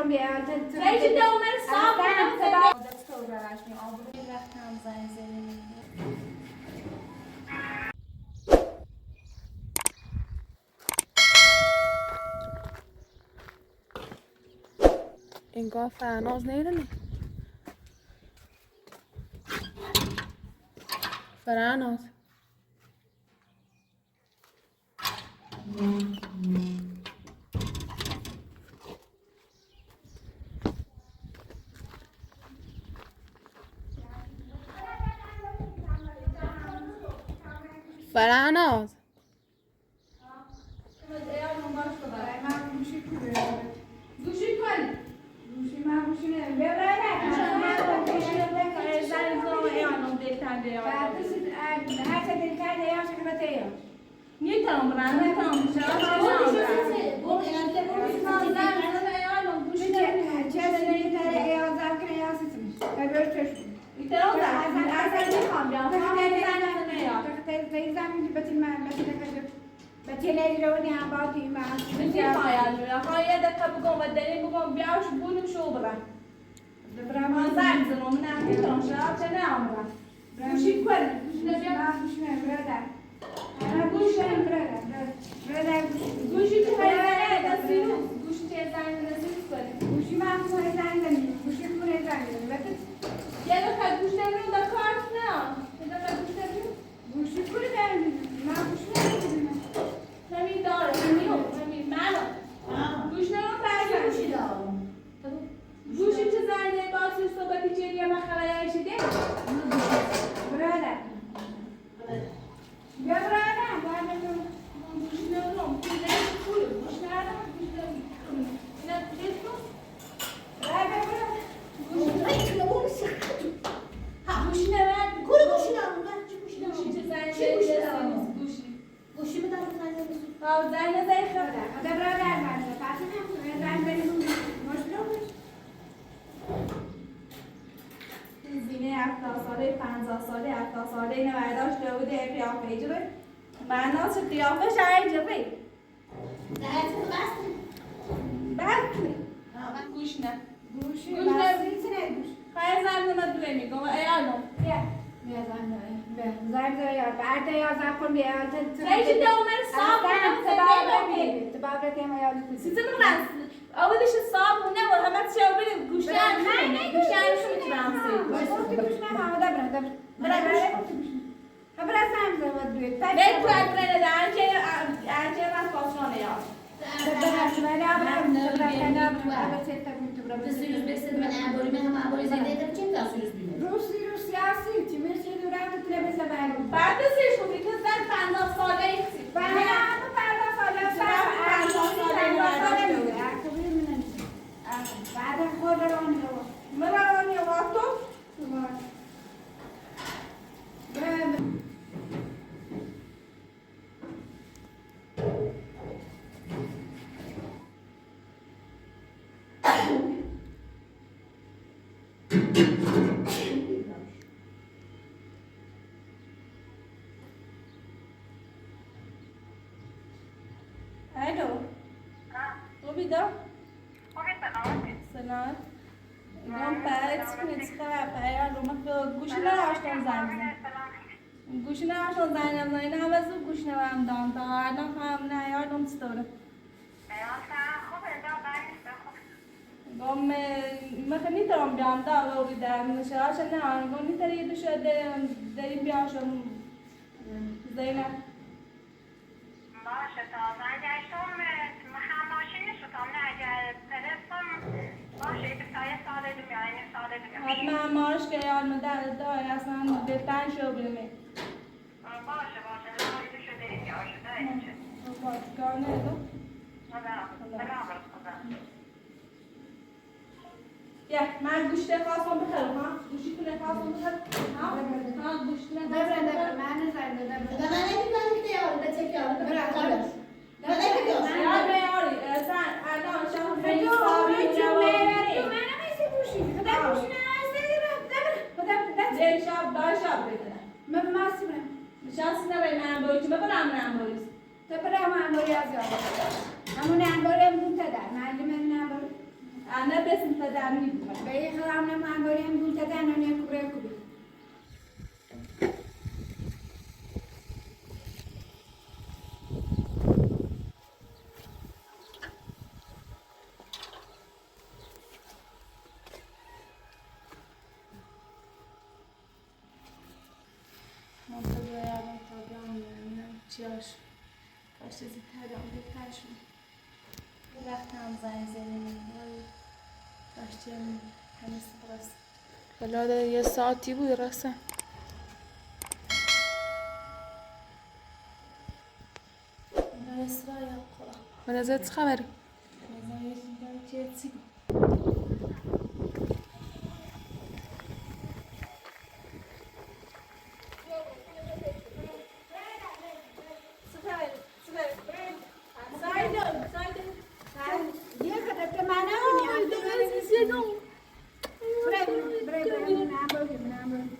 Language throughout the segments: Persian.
کنم بیاد خیلی دومن صاف کنم دست تو راشنی آبروی رفتم زنگ زدیم انگار فرناز نیرنی فرناز فرناز گوشی کن گوشی من گوشی نمیم ببرنه هر چه دلتر دیار شکمه تیار نیتام برن نیتام معناش قیافه عجیبه. گوش نه. گوش نه. خیلی زنده مدوی میگم. ایالو. بیا زنده. زنده یا بعد یا زن بیاد. خیلی دومن صاف کنم. تبابت ما یاد سیزن من. اولش صاف و نه و همه چی اول گوش نه. گوش نه شو میتونم سید. گوش نه ما دبر. خبر ازم زود بیت. بیت برای درجه من فاصله یا. بعد ازش خوبی که زن 50 ساله ایستی. بعد خود مرانی وقتو. Hello. Wie da? سلام. من بعد کنید خراب یا رو من گوشی نداشتم زنگ. گوشی نداشتم زنگ نه همه زود گوش نمیم دام تا الان هم نه یادم ستاره. گم مثلا نیتام بیام دا و بیدم نشاش نه آنگون نیتری دوش داریم بیاشم زینه. باشه تا زنگشتم مخم ماشینی شدم نه اگر تلفن باشه ایت سایه ساده دم یا این ساده دم حتما مارش که یاد مدت داره اصلا بهتر شو بیمی باشه نه ایت شده این یا شده اینچه باشه کار نیدو سلام یا من گوشت خواستم بخرم ها گوشی کنه خواستم بخرم ها گوشت نه من نه بسن تدرنی بود به یه خلام نمان بریم دول تدن و نیه کبره کبی منتظر یادم تا بیام ببینم چیاش کاش چیزی تدام بهترشون وقتم زنگ زدیم کاش چیم همیشه برست بلاد یه ساعتی بود رسم اینا اسرا یا خدا من ازت خبری نظایش اینجا چیه چی یه کدت منه و بریم نه بریم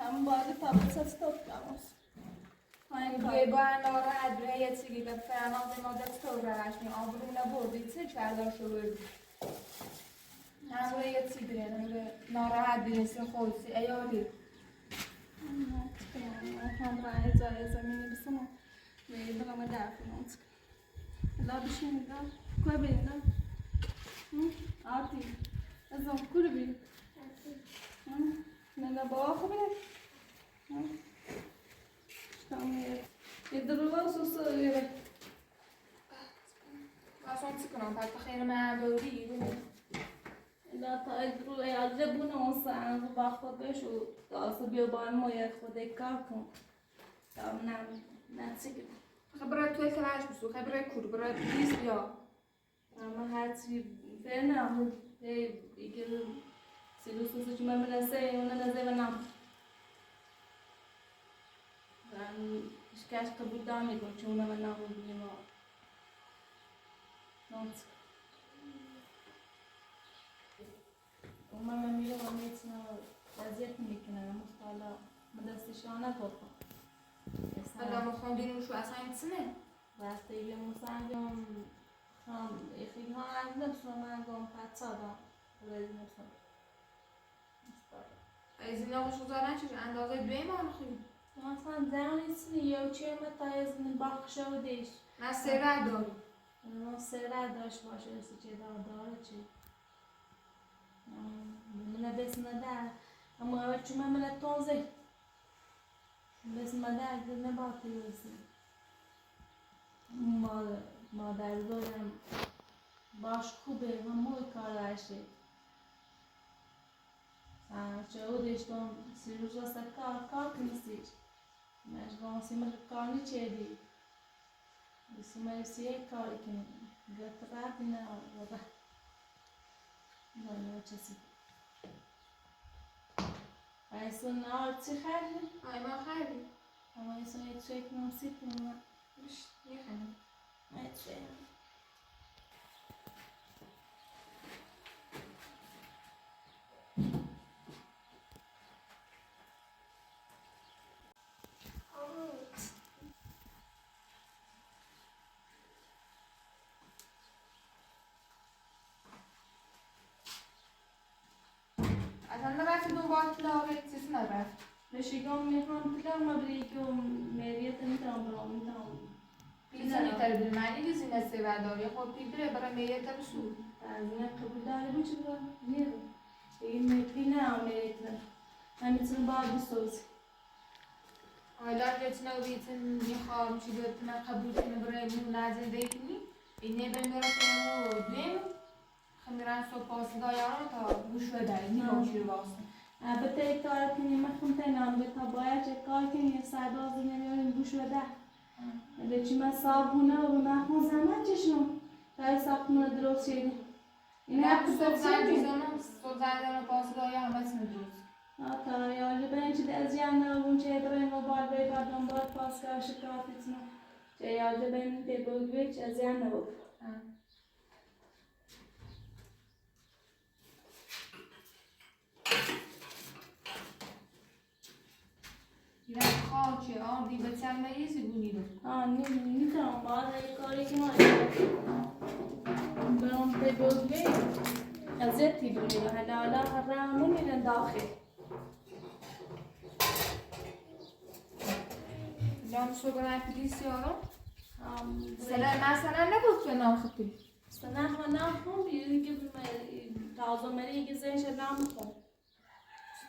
Tam bağlı tablet stoppamos. یه بار ناراحت بره یه چیزی به فرناز مادر استورش می آبرو نبردی چه کردار شو هم یه چیزی بره ناراحت بیرسی خودسی ایالی هم رای جای زمینی بسنم و بگم درفی نمت لا بشین دا کوی بریم دا آتی ازم کل بریم نه با خوبه یه درو سوسو یه اصلا چی کنم پس خیر معدودی لا تا درو ایاله بونه اونسان با خود بشو داست بیا بان مویت خود کار کن تا نه چی خبره توی کلاش بسو خبره کور برای پیس بیا اما هرچی بنام ایگه سیلو سوسو چی من نسه اون نزه بنام اشکاش قبول دامی کن چون من نبود نیما نوت من میگم من میتونم وضعیت میکنم مطالعه مدرسشانه بکن حالا مخوندین شو اصلا این چنه وقتی یه مسنگم هم خیلی ها از نفسم من گم پتسادم ولی نفسم از این آقا شو زارن چیش اندازه دوی ما خیلی مثلا زنیسنی یا چه متا از باخشه و دیش من سره داری من سره داشت باشه اسی چه داره چی من بس ندار اما اول چون من تازه بس ندار دیگه نباتی وسی مادر دارم باش خوبه و موی کار داشته چه او دیشتم سی روز واسه کار کنیستیش مشغول سیمه کار نیچیدی سیمه سیه کاری کنی گرفتار دینا و نه چیزی ایسون نار چی خیلی؟ آی ما خیلی اما ایسون یه چیک نمسید کنم بشت یه خیلی ایچه اصلا نرفتی دنبال تلاقی چیزی نرفت بشیگم میخوام تلام مبریکم میریت میتونم برام میتونم پیزا نیتر بیل معنی که زینه سیور داری خب پیدره برای میریت بسو از این قبول داری بود چی برام نیرو این میپینه هم میریت من میتونم باید بسوزی حالا جتنا بیتن میخوام چی دوت من قبول کنه برای مون لازم دیکنی اینه بمیره کنم و دویم خمیران سو پاس دایارم تا گوش بدهی نیمون چی رو واسه البته کار کنی مخم تنام به تا باید چه کار کنی سرداز نمیاریم گوش بده به چی من صابونه و به مخم زمان چشنم تا ساختمون درست شده این نه هفته صبح زن بسیاری دیزانم صبح زن دارم پاسداری همه ندروز آتا یا جبه چی از جان اون چه برای موبایل به بعد دنبال پاسدار شکایتتون چه یا جبه ته بگوی چه از جان نبود یه خاچه آردی به چند مریضی بونی رو نمیتونم باید یک کاری کنم برام ته بگوی از یتی بونی رو حالا هر رامون میرن داخل جام صبح برای پلیسی ها مثلا نگفت به نام خطی سنه خب یکی تازه مری که زنش نام خون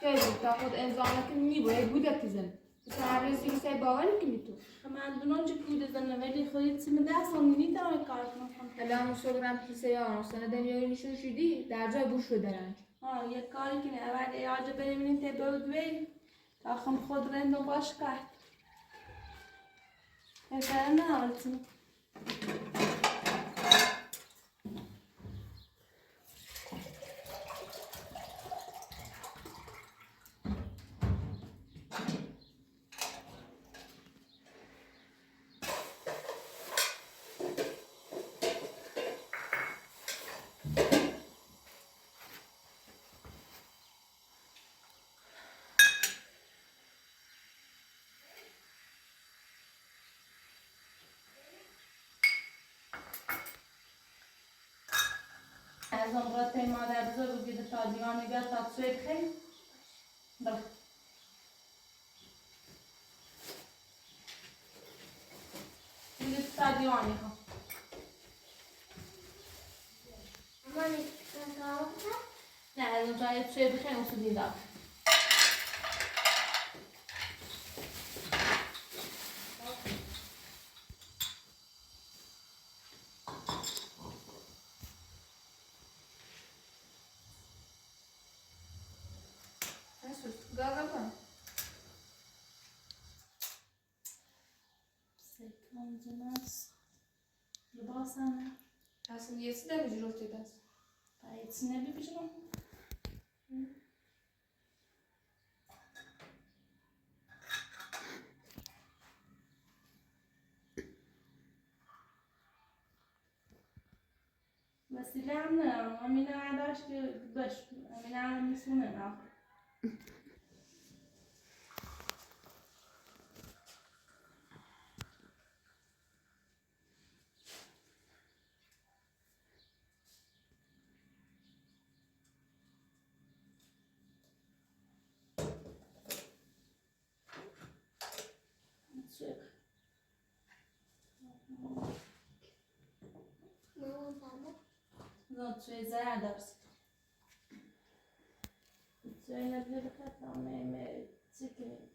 چطوری تا خود انزامه که میبوید بوده کزن سر رسیگی سای باوری کنی تو من دونم چه کوده زنه ولی خودت سیم دست هم نمیتونم کار کنم الان صبح برای پلیسی ها سنه دنیایی نشون شدی در جای بوش رو درنج یک کاری کنه اول ایاجه ببینید ته بگوی تا خم خود رندو باش کرد بهتره نه آلتون از اون برات مادر بزرگ بگید تا دیوانه بیاد تا سوید خیلی بله بگید تا دیوانه خواه نه از اون جایی سوید خیلی اصولی دار گاگا کن سیکون جناس لباس همه اصلا یه چی داری جلوتی دست باید نبی بجنم وسیله هم ندارم امینه نداشت که باش امینه هم میسونه نه زود توی زر درست توی نبیه بخط همه چیکه